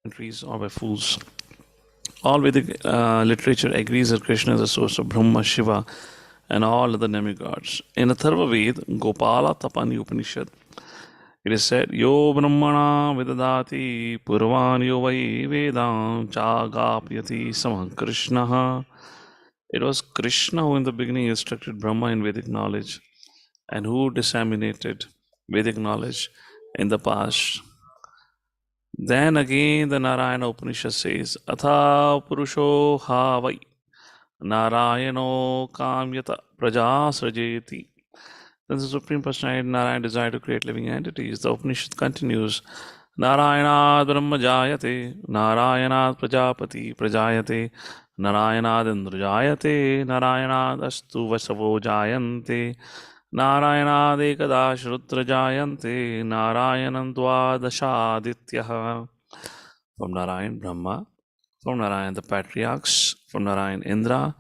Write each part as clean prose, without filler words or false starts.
Entries or by fools. All Vedic literature agrees that Krishna is the source of Brahma, Shiva, and all other demigods. In the Atharva Ved, Gopala Tapani Upanishad, it is said, Yo Brahmana Vidadati Purvan Yo Vai Vedam Chagapyati Samah Krishna. It was Krishna who in the beginning instructed Brahma in Vedic knowledge and who disseminated Vedic knowledge in the past. Then again, the Narayana Upanishad says, Atha Purusho Havai Narayano Kamyata Praja Srajeti. Then the Supreme Personality Narayana desired to create living entities. The Upanishad continues, Narayanad Brahma Jayate, Narayanad Prajapati Prajayate, Narayanad Indra Jayate, Narayanad Astu Vasavo Jayante, Narayanad Ekadash Rudra Jayante, Narayanan Dvadashadityaha. From Narayan Brahma, from Narayan the patriarchs, from Narayan Indra,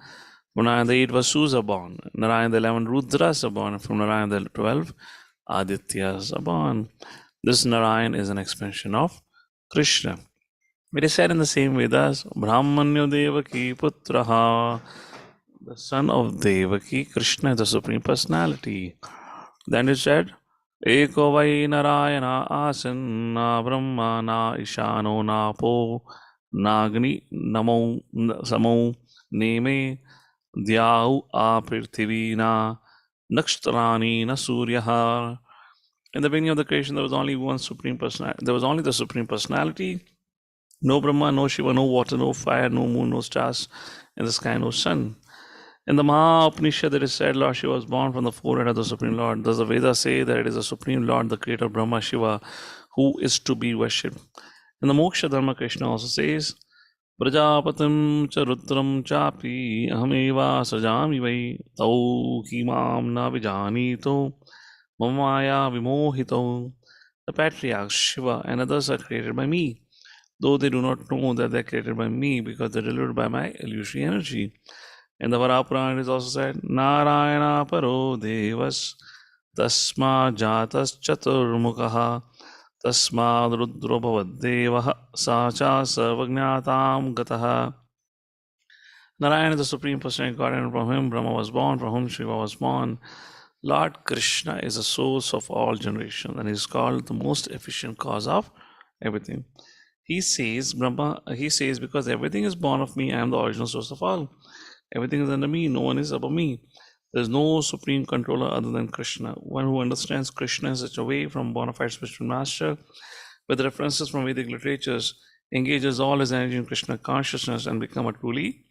from Narayan the 8 Vasus are born, Narayan the 11 Rudras are born, from Narayan the 12 Adityas are born. This Narayan is an expansion of Krishna. It is said in the same Vedas, Brahmanyo Devaki Putraha, the son of Devaki, Krishna is the Supreme Personality. Then it said, Eko vai Narayana asin na Brahma na Ishano na Po Nagni Namo Samo Neme Dhyau a Prithvi na Nakstarani na Suryaha. In the beginning of the creation, there was only one Supreme Personality. There was only the Supreme Personality. No Brahma, no Shiva, no water, no fire, no moon, no stars in the sky, no sun. In the Maha Upanishad, it is said Lord Shiva was born from the forehead of the Supreme Lord. Does the Vedas say that it is the Supreme Lord, the creator Brahma Shiva, who is to be worshipped? In the Moksha Dharma, Krishna also says, Prajapatim cha rudram chapi ahameva sajami vai tau kimam na vijanito mamaya vimohito. The patriarchs, Shiva, and others are created by me, though they do not know that they are created by me because they are delivered by my illusory energy. In the Varapurana, it is also said, Narayana paro devas tasma jatas chaturmukha tasma rudro bhavad sacha sarvagnatam gataha. Narayana is the Supreme Personality God, and from him Brahma was born, from whom Shiva was born. Lord Krishna is the source of all generations, and is called the most efficient cause of everything. He says, because everything is born of me, I am the original source of all. Everything is under me, no one is above me. There is no supreme controller other than Krishna. One who understands Krishna in such a way from bona fide spiritual master, with references from Vedic literatures, engages all his energy in Krishna consciousness and become a truly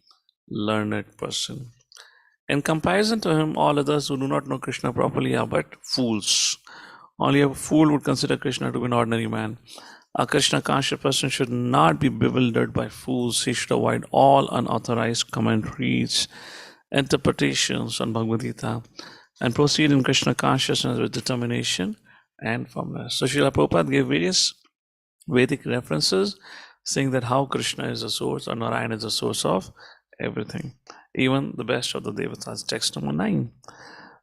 learned person. In comparison to him, all others who do not know Krishna properly are but fools. Only a fool would consider Krishna to be an ordinary man. A Krishna conscious person should not be bewildered by fools. He should avoid all unauthorized commentaries, interpretations on Bhagavad Gita, and proceed in Krishna consciousness with determination and firmness. So Srila Prabhupada gave various Vedic references saying that how Krishna is the source or Narayana is the source of everything, even the best of the devatas. Text number 9.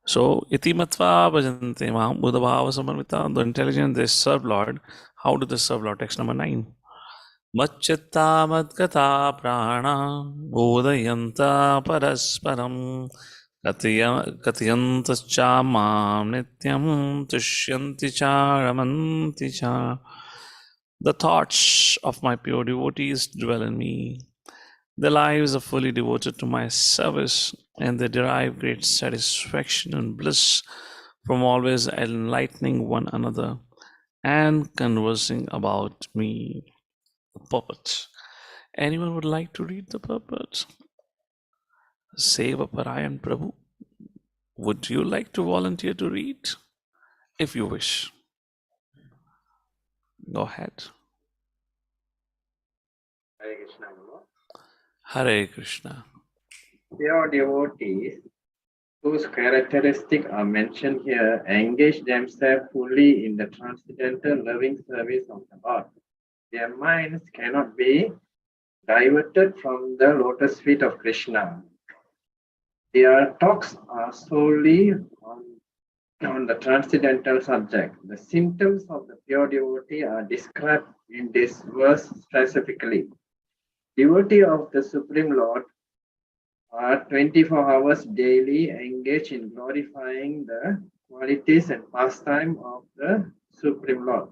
So, iti matva bhajante mam buddhabhava samarvita. The intelligent, they serve Lord. How do they serve Lord? Text number 9. Macchitta madgata prana bodhayanta parasparam katyantas cha mam nityam tushyanti cha ramanti cha. The thoughts of my pure devotees dwell in me. Their lives are fully devoted to my service, and they derive great satisfaction and bliss from always enlightening one another and conversing about me. The puppet. Anyone would like to read the puppet? Seva Parayan Prabhu. Would you like to volunteer to read? If you wish. Go ahead. Hare Krishna. Hare Krishna. Pure devotees, whose characteristics are mentioned here, engage themselves fully in the transcendental loving service of the Lord. Their minds cannot be diverted from the lotus feet of Krishna. Their talks are solely on on the transcendental subject. The symptoms of the pure devotee are described in this verse specifically. Devotee of the Supreme Lord are 24 hours daily engaged in glorifying the qualities and pastime of the Supreme Lord.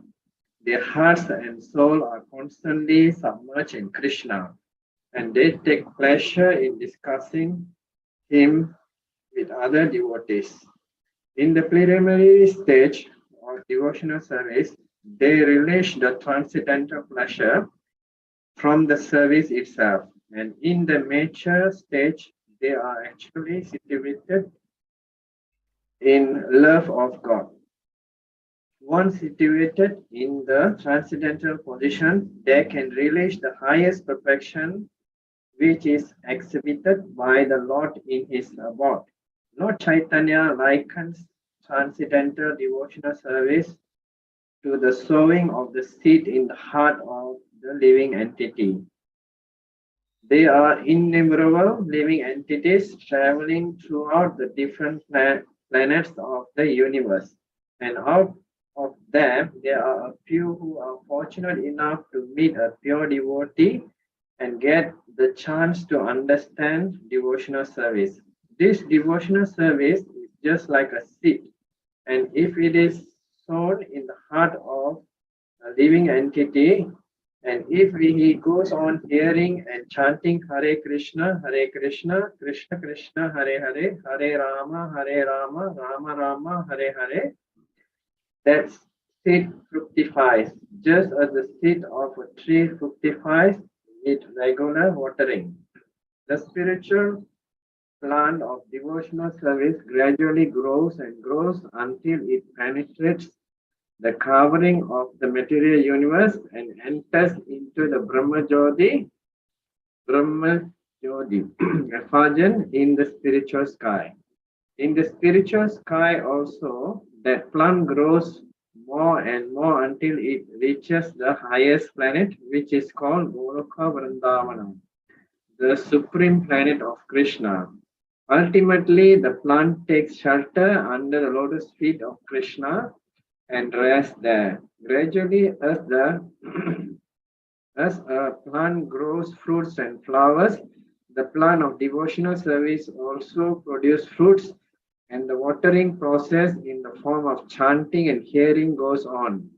Their hearts and soul are constantly submerged in Krishna, and they take pleasure in discussing him with other devotees. In the preliminary stage of devotional service, they relish the transcendental pleasure from the service itself, and in the mature stage, they are actually situated in love of God. Once situated in the transcendental position, they can relish the highest perfection which is exhibited by the Lord in his abode. Lord Chaitanya likens transcendental devotional service to the sowing of the seed in the heart of the living entity. They are innumerable living entities traveling throughout the different planets of the universe. And out of them, there are a few who are fortunate enough to meet a pure devotee and get the chance to understand devotional service. This devotional service is just like a seed, and if it is sown in the heart of a living entity, and if he goes on hearing and chanting Hare Krishna, Krishna Krishna, Hare Hare, Hare Rama, Rama Rama, Hare Hare, that seed fructifies, just as the seed of a tree fructifies with regular watering. The spiritual plant of devotional service gradually grows and grows until it penetrates the covering of the material universe and enters into the Brahma-Jyoti, effulgent in the spiritual sky. In the spiritual sky also, that plant grows more and more until it reaches the highest planet, which is called Goloka Vrindavana, the supreme planet of Krishna. Ultimately, the plant takes shelter under the lotus feet of Krishna and rests there. Gradually, as a plant grows fruits and flowers, the plant of devotional service also produces fruits, and the watering process in the form of chanting and hearing goes on.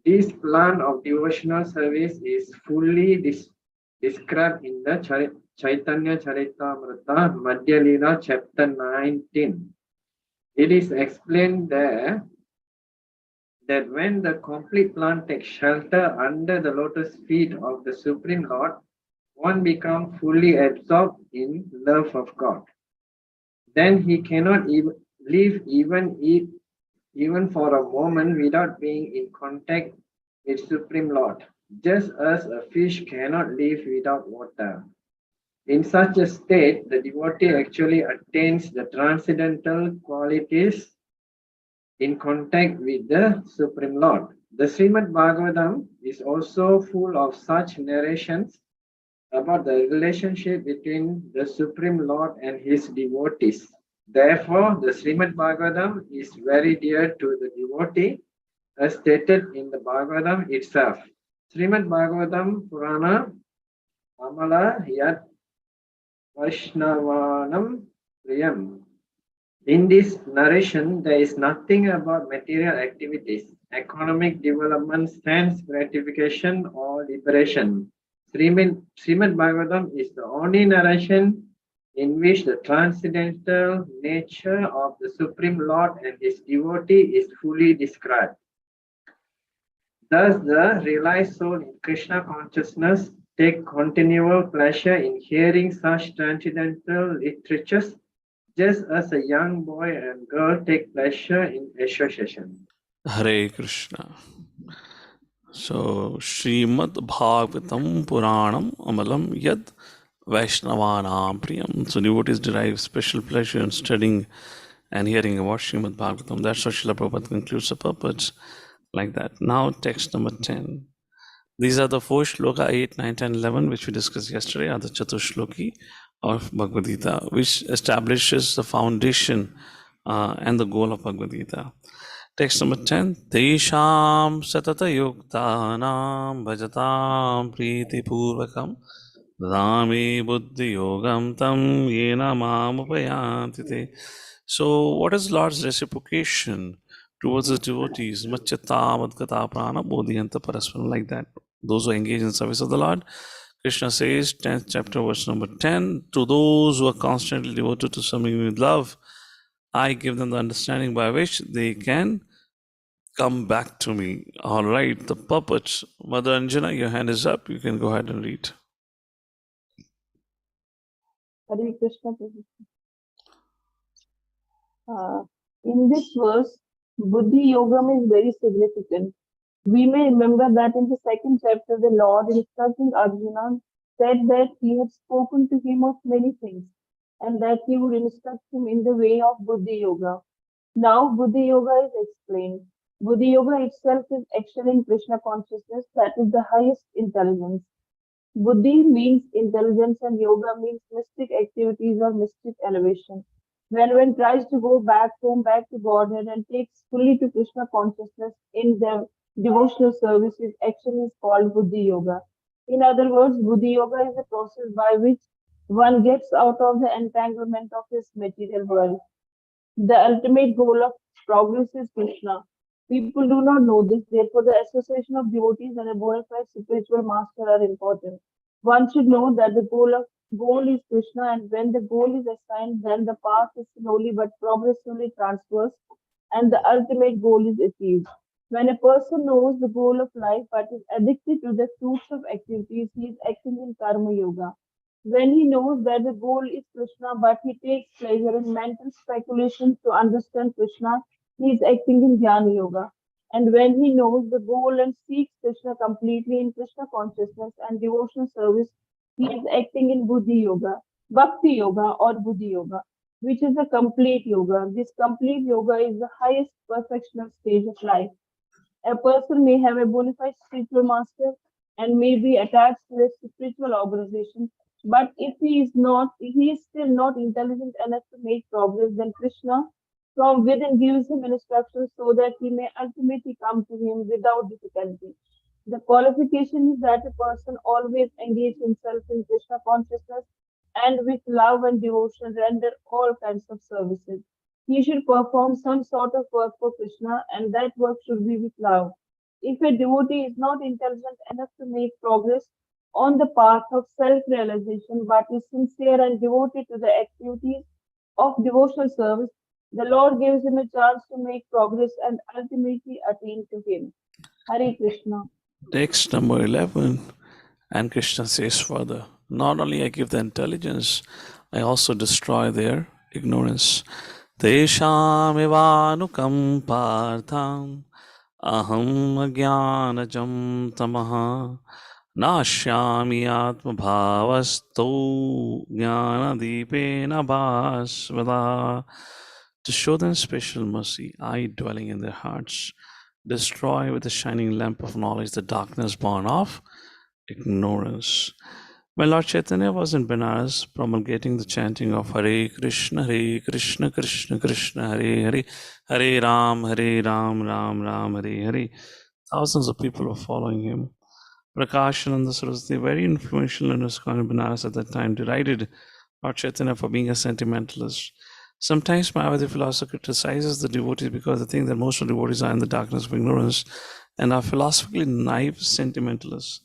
This plant of devotional service is fully described in the Chaitanya Charitamrita Madhya Lila chapter 19. It is explained there that when the complete plant takes shelter under the lotus feet of the Supreme Lord, one becomes fully absorbed in love of God. Then he cannot live even for a moment without being in contact with Supreme Lord, just as a fish cannot live without water. In such a state, the devotee actually attains the transcendental qualities in contact with the Supreme Lord. The Srimad Bhagavatam is also full of such narrations about the relationship between the Supreme Lord and his devotees. Therefore, the Srimad Bhagavatam is very dear to the devotee, as stated in the Bhagavatam itself. Srimad Bhagavatam Purana Amala Yat Vaishnavanam Priyam. In this narration, there is nothing about material activities, economic development, sense gratification, or liberation. Srimad Bhagavatam is the only narration in which the transcendental nature of the Supreme Lord and his devotee is fully described. Thus, the realized soul in Krishna consciousness take continual pleasure in hearing such transcendental literatures, just as a young boy and girl take pleasure in association. Hare Krishna. So, Srimad Bhagavatam Puranam Amalam Yad Vaishnavanam Priyam. So, devotees derive special pleasure in studying and hearing about Srimad Bhagavatam. That's how Srila Prabhupada concludes the purports like that. Now, text number 10. These are the four shloka 8, 9, 10, 11, which we discussed yesterday, are the Chatushloki of Bhagavad Gita, which establishes the foundation and the goal of Bhagavad Gita. Text number 10. Tesham satata yuktanam bhajatam priti purvakam Rame buddhi yogam tam yena mam upayantite. So, what is Lord's reciprocation towards his devotees? Machata madgata prana bodhiyanta parasparam, like that. Those who engage in service of the Lord. Krishna says, 10th chapter, verse number 10, to those who are constantly devoted to serving me with love, I give them the understanding by which they can come back to me. All right, the puppets. Mother Anjana, your hand is up. You can go ahead and read. Hare Krishna. In this verse, Buddhi Yogam is very significant. We may remember that in the second chapter, the Lord, instructing Arjuna, said that he had spoken to him of many things and that he would instruct him in the way of Buddhi Yoga. Now, Buddhi Yoga is explained. Buddhi Yoga itself is action in Krishna consciousness, that is the highest intelligence. Buddhi means intelligence and yoga means mystic activities or mystic elevation. When one tries to go back home, back to Godhead and takes fully to Krishna consciousness in their devotional services, action is called Buddhi Yoga. In other words, Buddhi Yoga is a process by which one gets out of the entanglement of this material world. The ultimate goal of progress is Krishna. People do not know this, therefore, the association of devotees and a bona fide spiritual master are important. One should know that the goal is Krishna, and when the goal is assigned, then the path is slowly but progressively transversed, and the ultimate goal is achieved. When a person knows the goal of life but is addicted to the fruits of activities, he is acting in karma yoga. When he knows that the goal is Krishna, but he takes pleasure in mental speculations to understand Krishna, he is acting in Jnana Yoga. And when he knows the goal and seeks Krishna completely in Krishna consciousness and devotional service, he is acting in Buddhi Yoga, Bhakti Yoga, or Buddhi Yoga, which is a complete yoga. This complete yoga is the highest perfectional stage of life. A person may have a bona fide spiritual master and may be attached to a spiritual organization, but if he is still not intelligent enough to make progress, then Krishna from within gives him instructions so that he may ultimately come to him without difficulty. The qualification is that a person always engage himself in Krishna consciousness and with love and devotion render all kinds of services. He should perform some sort of work for Krishna, and that work should be with love. If a devotee is not intelligent enough to make progress on the path of self realization but is sincere and devoted to the activities of devotional service, the Lord gives him a chance to make progress and ultimately attain to him. Hare Krishna. Text number 11. And Krishna says further, not only I give the intelligence, I also destroy their ignorance. Tesham evanukam partham aham agyanajam tamaha nashyami atma bhavasto jnanadipena bhasvada. To show them special mercy, I, dwelling in their hearts, destroy with the shining lamp of knowledge the darkness born of ignorance. When Lord Chaitanya was in Benares promulgating the chanting of Hare Krishna, Krishna Krishna, Hare Hare, Hare Ram, Ram Ram, Hare Hare, thousands of people were following him. Prakashananda Saraswati, very influential in ISKCON in Benares at that time, derided Lord Chaitanya for being a sentimentalist. Sometimes Mayavadi philosophy criticizes the devotees because they think that most of the devotees are in the darkness of ignorance and are philosophically naive sentimentalists.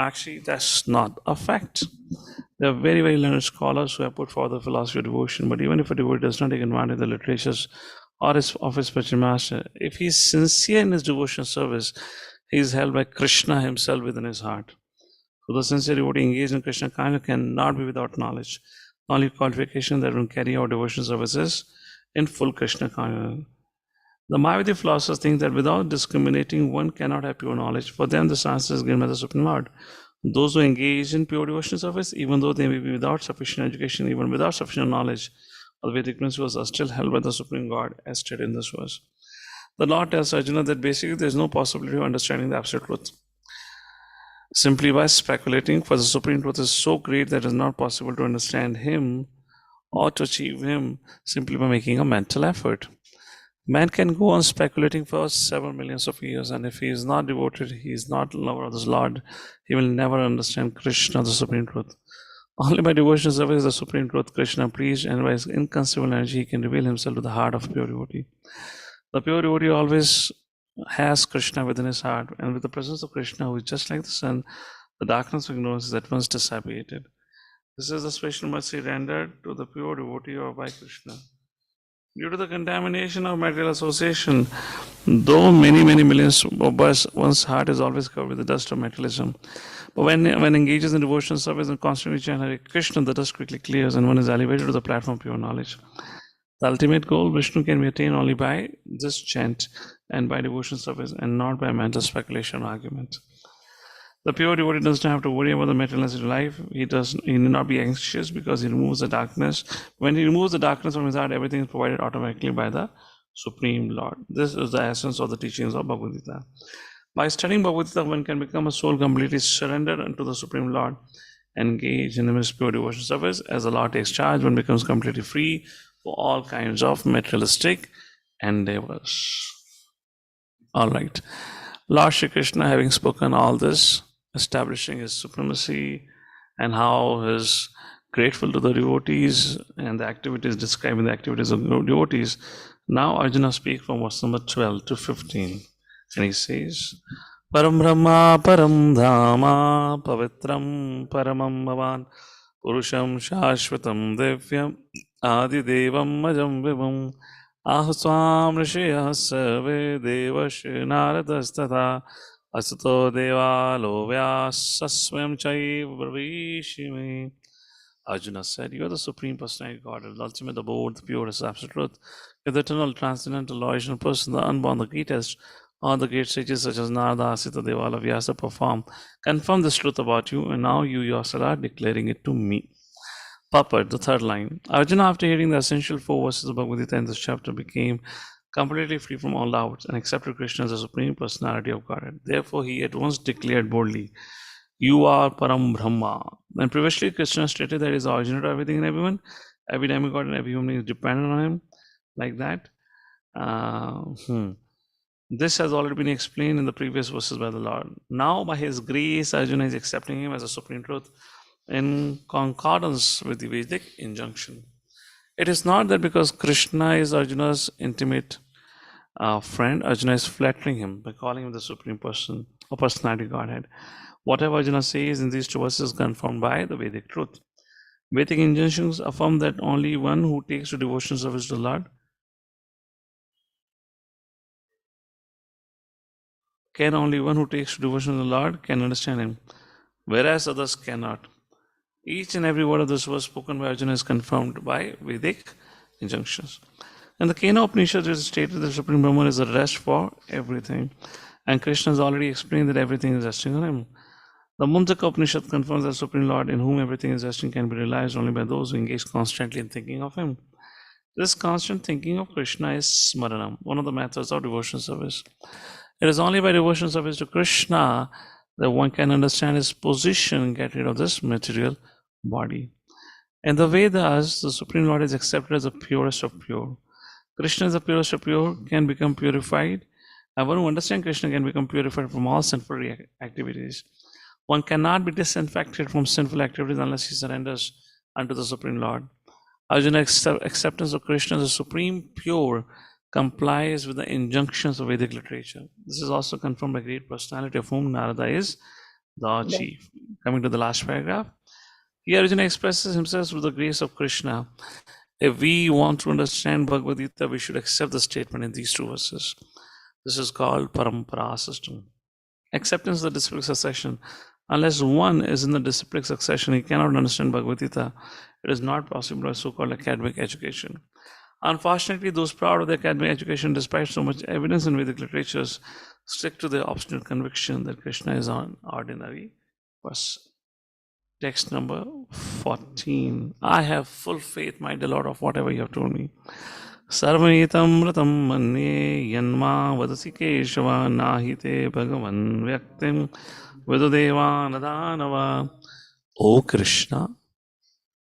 Actually, that's not a fact. There are very, very learned scholars who have put forth the philosophy of devotion, but even if a devotee does not take advantage of the literatures or of his spiritual master, if he is sincere in his devotional service, he is held by Krishna himself within his heart. So the sincere devotee engaged in Krishna consciousness cannot be without knowledge. The only qualification that will carry out devotional services in full Krishna consciousness. The Mayavadi philosophers think that without discriminating, one cannot have pure knowledge. For them, the science is given by the Supreme Lord. Those who engage in pure devotional service, even though they may be without sufficient education, even without sufficient knowledge of the Vedic principles, are still held by the Supreme God, as stated in this verse. The Lord tells Arjuna that basically there is no possibility of understanding the absolute truth simply by speculating, for the Supreme Truth is so great that it is not possible to understand Him or to achieve him simply by making a mental effort. Man can go on speculating for several millions of years, and if he is not devoted, he is not lover of the Lord, he will never understand Krishna, the Supreme Truth. Only by devotion service the Supreme Truth Krishna preached, and by his inconceivable energy he can reveal himself to the heart of pure devotee. The pure devotee always has Krishna within his heart, and with the presence of Krishna, who is just like the sun, the darkness of ignorance is at once dissipated. This is the special mercy rendered to the pure devotee or by Krishna. Due to the contamination of material association, though many millions of us, one's heart is always covered with the dust of materialism. But when engages in devotional service and constantly chant Hare Krishna, the dust quickly clears and one is elevated to the platform of pure knowledge. The ultimate goal, Vishnu, can be attained only by this chant and by devotional service, and not by mental speculation or argument. The pure devotee does not have to worry about the materialistic life. He need not be anxious because he removes the darkness. When he removes the darkness from his heart, everything is provided automatically by the Supreme Lord. This is the essence of the teachings of Bhagavad Gita. By studying Bhagavad Gita, one can become a soul completely surrendered unto the Supreme Lord, engaged in his pure devotion service. As the Lord takes charge, one becomes completely free for all kinds of materialistic endeavors. All right. Lord Shri Krishna, having spoken all this, establishing his supremacy and how he is grateful to the devotees and the activities, describing the activities of devotees, now Arjuna speaks from verse number 12 to 15. And he says, Param Brahma Param Dhama Pavitram Paramam Bhavan Purusham Shashvatam Devyam Adi Devam Majam Vibham Ahaswam Rishiyah Sarve Devash Naradastata Asato Devalo Vyasaswam Chaiv Bravishime. Arjuna said, You are the Supreme Personality Godhead, the ultimate abode, the purest absolute truth. You are the eternal, transcendental, original person, the unborn, the greatest. All the great sages such as Narada, Asita, Devala, Vyasa confirm this truth about you, and now you yourself are declaring it to me. Purport, the third line. Arjuna, after hearing the essential 4 verses of Bhagavad Gita in this chapter, became completely free from all doubts and accepted Krishna as the Supreme Personality of Godhead. Therefore, he at once declared boldly, You are Param Brahma. And previously, Krishna stated that he is the originator of everything and everyone. Every demigod and every human being is dependent on him. Like that. This has already been explained in the previous verses by the Lord. Now, by his grace, Arjuna is accepting him as a supreme truth in concordance with the Vedic injunction. It is not that because Krishna is Arjuna's intimate friend, Arjuna is flattering him by calling him the supreme person or personality Godhead. Whatever Arjuna says in these 2 verses is confirmed by the Vedic truth. Vedic injunctions affirm that only one who takes to devotional service to the Lord can understand him, whereas others cannot. Each and every word of this verse spoken by Arjuna is confirmed by Vedic injunctions. And the Kena Upanishad is stated that Supreme Brahman is the rest for everything. And Krishna has already explained that everything is resting on him. The Mundaka Upanishad confirms that Supreme Lord in whom everything is resting can be realized only by those who engage constantly in thinking of him. This constant thinking of Krishna is Smaranam, one of the methods of devotional service. It is only by devotional service to Krishna that one can understand his position and get rid of this material body. In the Vedas, the Supreme Lord is accepted as the purest of pure. Krishna is the purest of pure, can become purified. And one who understands Krishna can become purified from all sinful activities. One cannot be disinfected from sinful activities unless he surrenders unto the Supreme Lord. Arjuna's acceptance of Krishna as the Supreme Pure complies with the injunctions of Vedic literature. This is also confirmed by great personality of whom Narada is the chief. Coming to the last paragraph. Here Arjuna expresses himself through the grace of Krishna. If we want to understand Bhagavad Gita, we should accept the statement in these 2 verses. This is called Parampara system. Acceptance of the disciplic succession. Unless one is in the disciplic succession, he cannot understand Bhagavad Gita. It is not possible by so-called academic education. Unfortunately, those proud of their academic education, despite so much evidence in Vedic literatures, stick to their obstinate conviction that Krishna is an ordinary person. Text number 14. I have full faith, my dear Lord, of whatever you have told me. Sarvanetam ratam manye yanma vadasi keshava nahite bhagavan vyaktim vidudeva nadanava. O Krishna,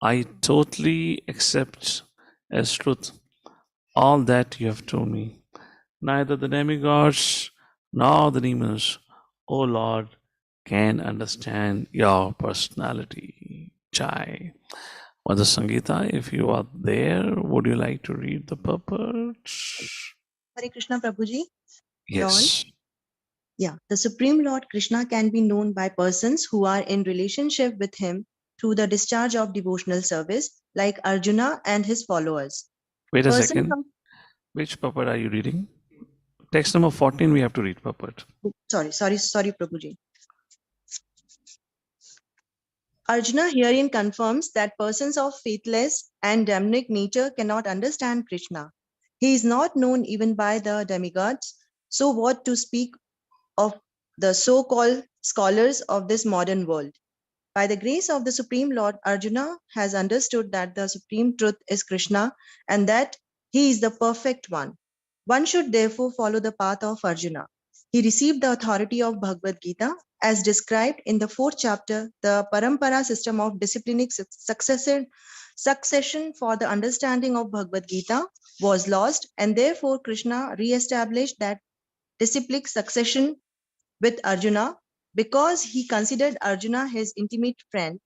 I totally accept as truth all that you have told me. Neither the demigods nor the demons, O Lord, can understand your personality. Jai. Mother Sangeeta, if you are there, would you like to read the purports? Hare Krishna Prabhuji. Yes. Yeah, the Supreme Lord Krishna can be known by persons who are in relationship with him through the discharge of devotional service, like Arjuna and his followers. Wait a Person second. Which purport are you reading? Text number 14, we have to read purport. sorry, Prabhuji. Arjuna herein confirms that persons of faithless and demonic nature cannot understand Krishna. He is not known even by the demigods, so what to speak of the so-called scholars of this modern world. By the grace of the Supreme Lord, Arjuna has understood that the Supreme Truth is Krishna and that he is the perfect one. One should therefore follow the path of Arjuna. He received the authority of Bhagavad Gita as described in the 4th chapter. The Parampara system of disciplinic succession for the understanding of Bhagavad Gita was lost, and therefore Krishna re-established that disciplinic succession with Arjuna because he considered Arjuna his intimate friend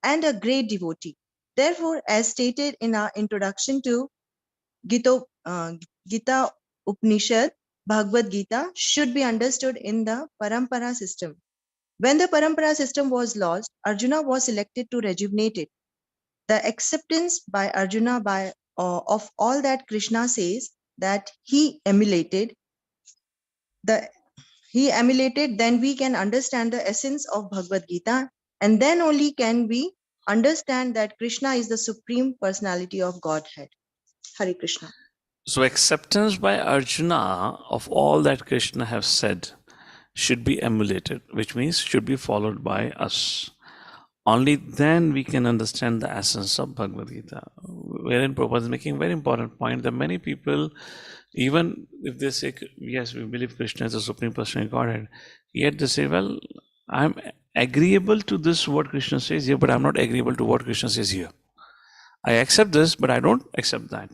and a great devotee. Therefore, as stated in our introduction to Gita Upanishad, Bhagavad Gita should be understood in the Parampara system. When the Parampara system was lost, Arjuna was selected to rejuvenate it. The acceptance by Arjuna of all that Krishna says that he emulated, then we can understand the essence of Bhagavad Gita, and then only can we understand that Krishna is the supreme personality of Godhead. Hare Krishna. So acceptance by Arjuna of all that Krishna has said should be emulated, which means should be followed by us. Only then we can understand the essence of Bhagavad Gita. Wherein Prabhupada is making a very important point that many people, even if they say, yes, we believe Krishna is the Supreme Personality of Godhead, yet they say, well, I'm agreeable to this, what Krishna says here, but I'm not agreeable to what Krishna says here. I accept this, but I don't accept that.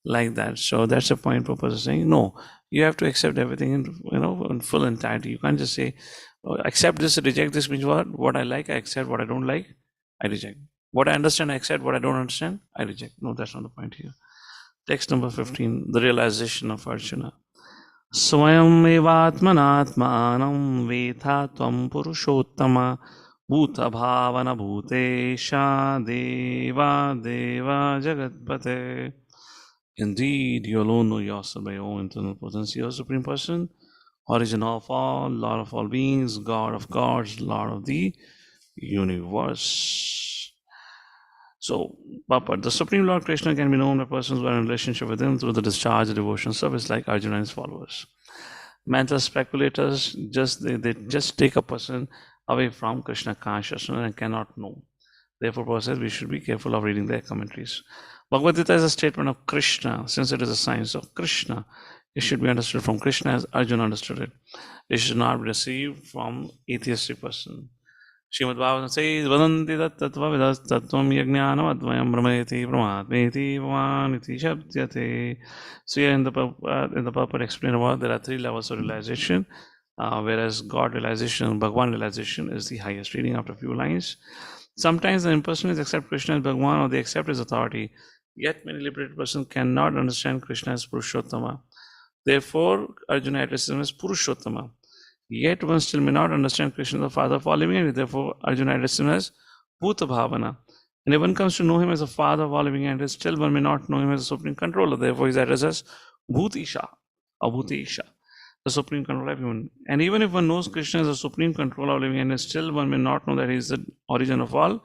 Like that. So that's the point Prabhupada is saying. No, you have to accept everything in full entirety. You can't just say, oh, accept this, reject this means what? What I like, I accept. What I don't like, I reject. What I understand, I accept. What I don't understand, I reject. No, that's not the point here. Text number 15, the realization of Arjuna. Swayam evatmanatmanam vetha tvam purushottama bhuta bhavana bhutesha deva deva jagatpate. Indeed, you alone know yourself by your own internal potency. You are Supreme Person, origin of all, Lord of all beings, God of gods, Lord of the universe. So, Papa, the Supreme Lord Krishna can be known by persons who are in relationship with him through the discharge of devotion service, like Arjuna and his followers. Mental speculators they just take a person away from Krishna consciousness and cannot know. Therefore, Prabhupada says we should be careful of reading their commentaries. Bhagavad Gita is a statement of Krishna. Since it is a science of Krishna, it should be understood from Krishna as Arjuna understood it. It should not be received from atheistic person. Srimad Bhagavatam says, Vadanti tattva vidas tattvam yajnanam advayam brahmeti brahmatmeti bhavaniti shabdyate. So here in the purport explain about there are 3 levels of realization, whereas God realization, Bhagwan realization is the highest. Reading after a few lines. Sometimes the impersonalists accept Krishna as Bhagwan or they accept his authority. Yet many liberated persons cannot understand Krishna as Purushottama. Therefore, Arjuna addresses him as Purushottama. Yet one still may not understand Krishna as the father of all living entities. Therefore, Arjuna addresses him as Bhuta Bhavana. And if one comes to know him as the father of all living entities, still one may not know him as the supreme controller. Therefore, he is addressed as Bhutisha or Bhutisha, the supreme controller of human. And even if one knows Krishna as the supreme controller of living entities, still one may not know that he is the origin of all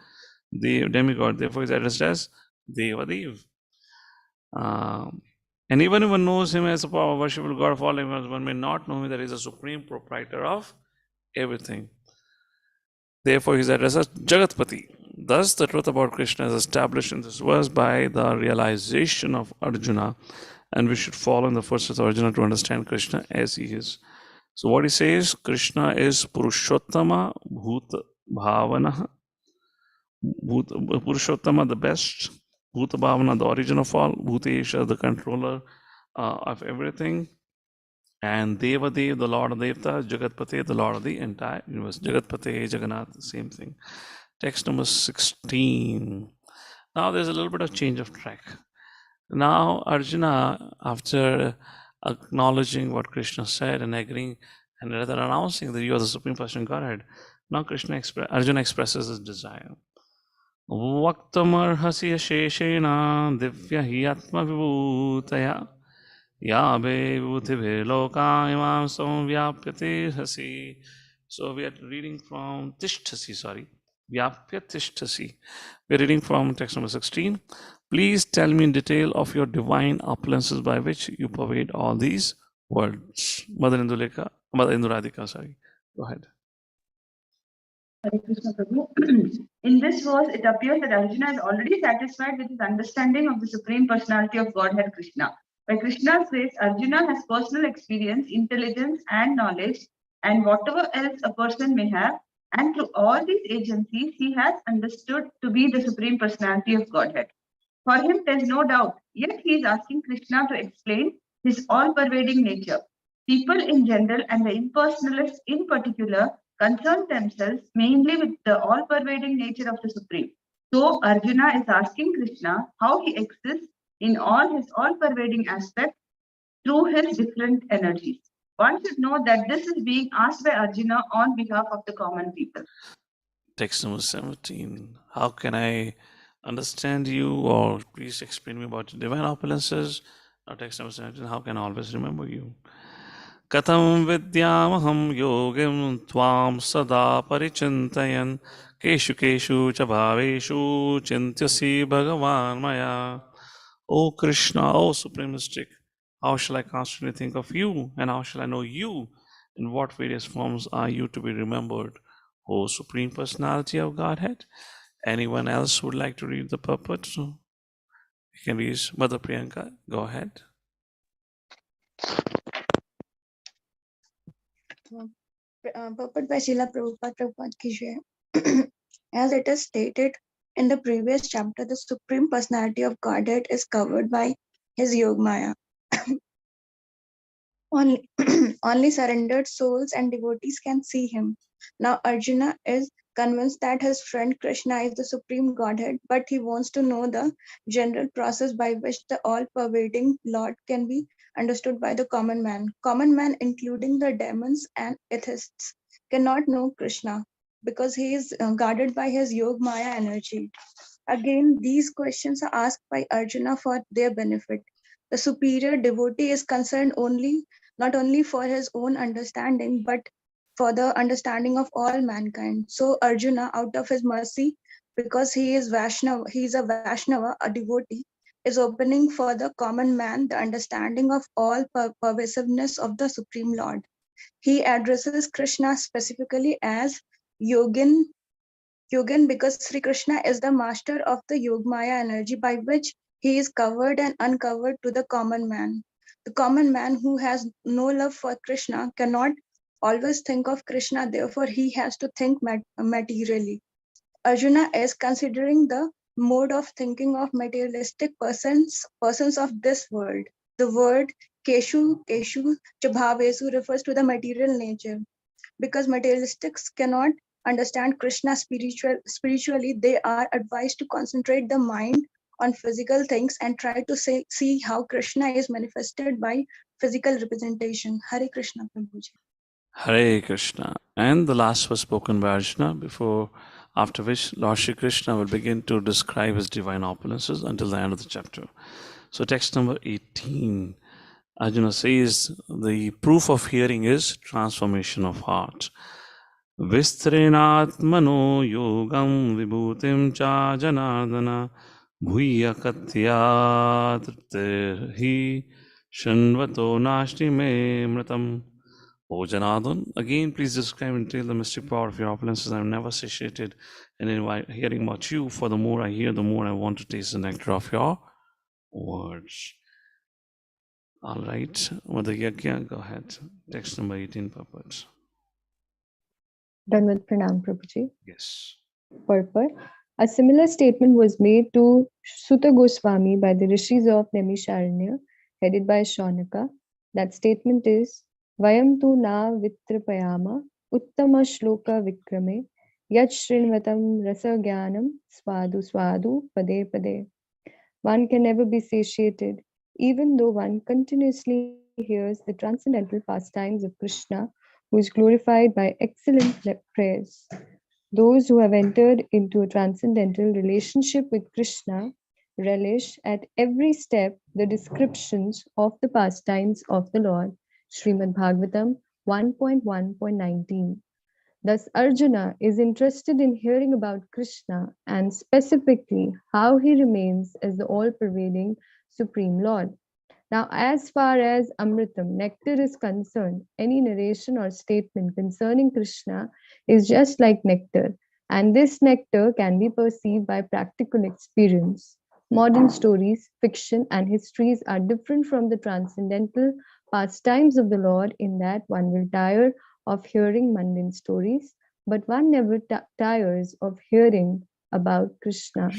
the demigod. Therefore, he is addressed as Devadev. And even if one knows him as a worshipful God of all living, one may not know him that he is the supreme proprietor of everything. Therefore, he is addressed as Jagatpati. Thus, the truth about Krishna is established in this verse by the realization of Arjuna, and we should follow in the footsteps of Arjuna to understand Krishna as he is. So, what he says, Krishna is Purushottama Bhuta Bhavana Purushottama, the best. Bhuta Bhavana, the origin of all. Bhutesha, the controller of everything. And Devadev, the Lord of Devtas. Jagatpate, the Lord of the entire universe. Jagatpate, Jagannath, same thing. Text number 16. Now there's a little bit of change of track. Now Arjuna, after acknowledging what Krishna said and agreeing and rather announcing that you are the Supreme Person Godhead, now Arjuna expresses his desire. Vaktamarhasi sheshena divya hi atma vibhutaya yabe vibhutibhe loka imam samvyapyate hasi. So we are reading from Tishtasi, sorry. Vyapya Tishtasi. We are reading from text number 16. Please tell me in detail of your divine opulences by which you pervade all these worlds. Mother Induleka, Mother Induradhika, sorry. Go ahead. Hare Krishna Prabhu. In this verse, it appears that Arjuna is already satisfied with his understanding of the Supreme Personality of Godhead Krishna. By Krishna's grace, Arjuna has personal experience, intelligence, and knowledge, and whatever else a person may have. And through all these agencies, he has understood to be the Supreme Personality of Godhead. For him, there is no doubt, yet he is asking Krishna to explain his all-pervading nature. People in general and the impersonalists in particular concern themselves mainly with the all-pervading nature of the Supreme. So Arjuna is asking Krishna how he exists in all his all-pervading aspects through his different energies. One should know that this is being asked by Arjuna on behalf of the common people. Text number 17. How can I understand you, or please explain me about your divine opulences? Now, text number 17. How can I always remember you? Katham vidyamaham yogim tvam sada parichintayan keshu keshu cha bhaveshu chintyasi bhagavan maya. O Krishna, O Supreme Mystic, how shall I constantly think of you, and how shall I know you? In what various forms are you to be remembered, O Supreme Personality of Godhead? Anyone else would like to read the purport? You can read Mother Priyanka. Go ahead. Purport by Srila Prabhupada ki jai. As it is stated in the previous chapter, the Supreme Personality of Godhead is covered by his Yogmaya. Only surrendered souls and devotees can see him. Now Arjuna is convinced that his friend Krishna is the Supreme Godhead, but he wants to know the general process by which the all-pervading Lord can be understood by the common man. Common man, including the demons and atheists, cannot know Krishna because he is guarded by his Yog Maya energy. Again, these questions are asked by Arjuna for their benefit. The superior devotee is concerned not only for his own understanding, but for the understanding of all mankind. So Arjuna, out of his mercy, because he is a Vaishnava, a devotee, is opening for the common man the understanding of all pervasiveness of the Supreme Lord. He addresses Krishna specifically as Yogin because Sri Krishna is the master of the Yogmaya energy by which he is covered and uncovered to the common man. The common man who has no love for Krishna cannot always think of Krishna, therefore he has to think materially. Arjuna is considering the mode of thinking of materialistic persons of this world. The word Keshu Chabhavesu refers to the material nature. Because materialistics cannot understand Krishna spiritually, they are advised to concentrate the mind on physical things and try to see how Krishna is manifested by physical representation. Hare Krishna, Prabhuji. Hare Krishna. And the last was spoken by Arjuna, after which Lord Shri Krishna will begin to describe his divine opulences until the end of the chapter. So text number 18. Arjuna says the proof of hearing is transformation of heart. Vistrenatmano yogam vibhutim cha janardana bhuya katyat hi shanvato nashti me mritam. O Janardhan, again please describe and tell the mystic power of your opulences. I am never satiated in hearing about you, for the more I hear, the more I want to taste the nectar of your words. All right, Mother Yagya, go ahead. Text number 18, purports. Done with Pranam Prabhuji. Yes. Purport. A similar statement was made to Sutta Goswami by the rishis of Naimisharanya, headed by Shaunaka. That statement is Vayam tu na vitrapayama uttama shloka vikrame yat shrinvatam rasa jnanam swadu swadu pade pade. One can never be satiated, even though one continuously hears the transcendental pastimes of Krishna, who is glorified by excellent prayers. Those who have entered into a transcendental relationship with Krishna relish at every step the descriptions of the pastimes of the Lord. Srimad Bhagavatam 1.1.19. Thus, Arjuna is interested in hearing about Krishna and specifically how he remains as the all-pervading Supreme Lord. Now, as far as Amritam, nectar is concerned, any narration or statement concerning Krishna is just like nectar, and this nectar can be perceived by practical experience. Modern stories, fiction, and histories are different from the transcendental pastimes of the Lord in that one will tire of hearing mundane stories, but one never tires of hearing about Krishna.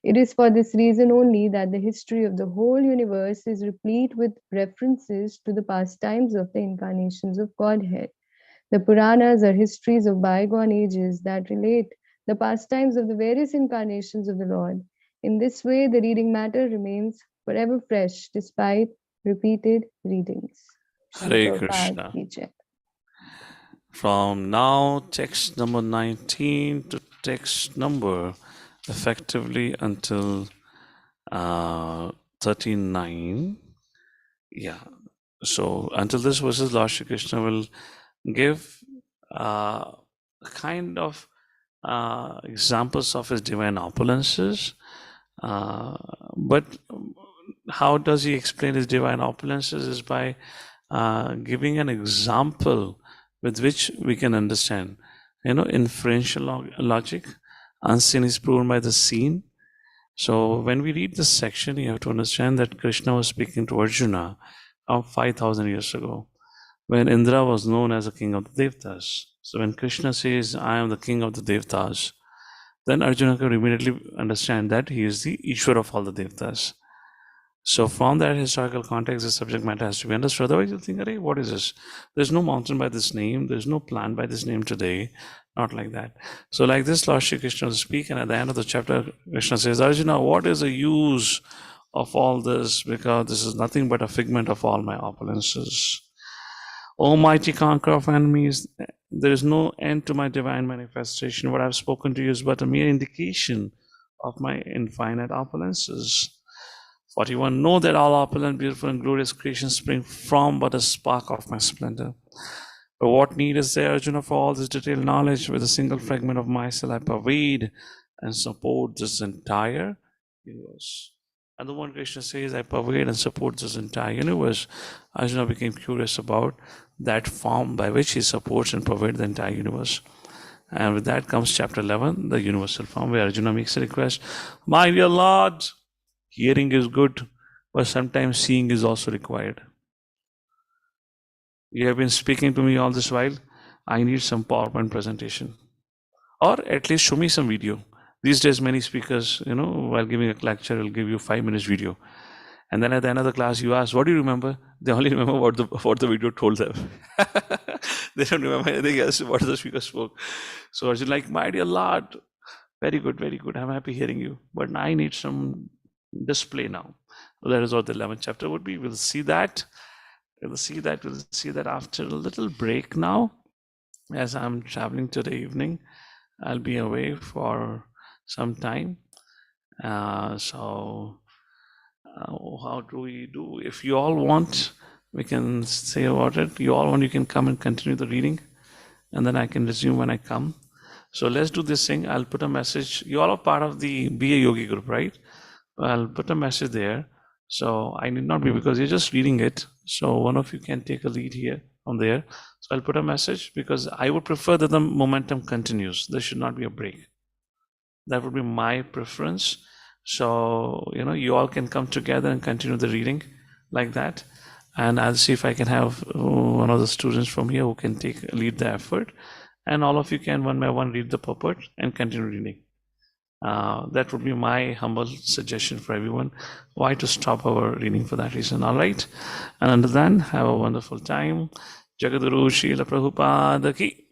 It is for this reason only that the history of the whole universe is replete with references to the pastimes of the incarnations of Godhead. The Puranas are histories of bygone ages that relate the pastimes of the various incarnations of the Lord. In this way, the reading matter remains forever fresh despite repeated readings. Hare Srila Prabhupada Krishna. ki jai. From now, text number 19 to text number effectively until 39. Yeah. So until this verses, Lord Shri Krishna will give a kind of examples of his divine opulences. But how does he explain his divine opulences is by giving an example with which we can understand. Inferential logic, unseen is proven by the seen. So when we read this section, you have to understand that Krishna was speaking to Arjuna 5,000 years ago, when Indra was known as the king of the Devtas. So when Krishna says, I am the king of the Devtas, then Arjuna could immediately understand that he is the Ishwar of all the Devtas. So from that historical context, the subject matter has to be understood. Otherwise, you'll think, what is this? There's no mountain by this name. There's no plant by this name today. Not like that. So like this, Lord Shri Krishna will speak, and at the end of the chapter, Krishna says, Arjuna, what is the use of all this? Because this is nothing but a figment of all my opulences. Almighty conqueror of enemies, there is no end to my divine manifestation. What I've spoken to you is but a mere indication of my infinite opulences. 41. Know that all opulent, beautiful, and glorious creations spring from but a spark of my splendor. But what need is there, Arjuna, for all this detailed knowledge? With a single fragment of myself, I pervade and support this entire universe. And the one Krishna says, I pervade and support this entire universe. Arjuna became curious about that form by which he supports and pervades the entire universe. And with that comes chapter 11, the universal form, where Arjuna makes a request. My dear Lord, hearing is good, but sometimes seeing is also required. You have been speaking to me all this while. I need some PowerPoint presentation. Or at least show me some video. These days, many speakers, while giving a lecture, will give you 5 minutes video. And then at the end of the class, you ask, what do you remember? They only remember what the video told them. They don't remember anything else, what the speaker spoke. So I was like, my dear Lord, very good, very good. I'm happy hearing you. But I need some display now. So that is what the 11th chapter would be. We'll see that. We'll see that after a little break now. As I'm traveling today evening, I'll be away for some time. So how do we do? If you all want, we can say about it. You all want, you can come and continue the reading, and then I can resume when I come. So let's do this thing. I'll put a message. You all are part of the Be a Yogi group, right? I'll put a message there. So I need not be, because you're just reading it. So one of you can take a lead here from there. So I'll put a message, because I would prefer that the momentum continues. There should not be a break. That would be my preference. So, you all can come together and continue the reading like that. And I'll see if I can have one of the students from here who can lead the effort. And all of you can one by one read the purport and continue reading. That would be my humble suggestion for everyone. Why to stop our reading for that reason? All right. And until then, have a wonderful time. Jagadguru Srila Prabhupada ki.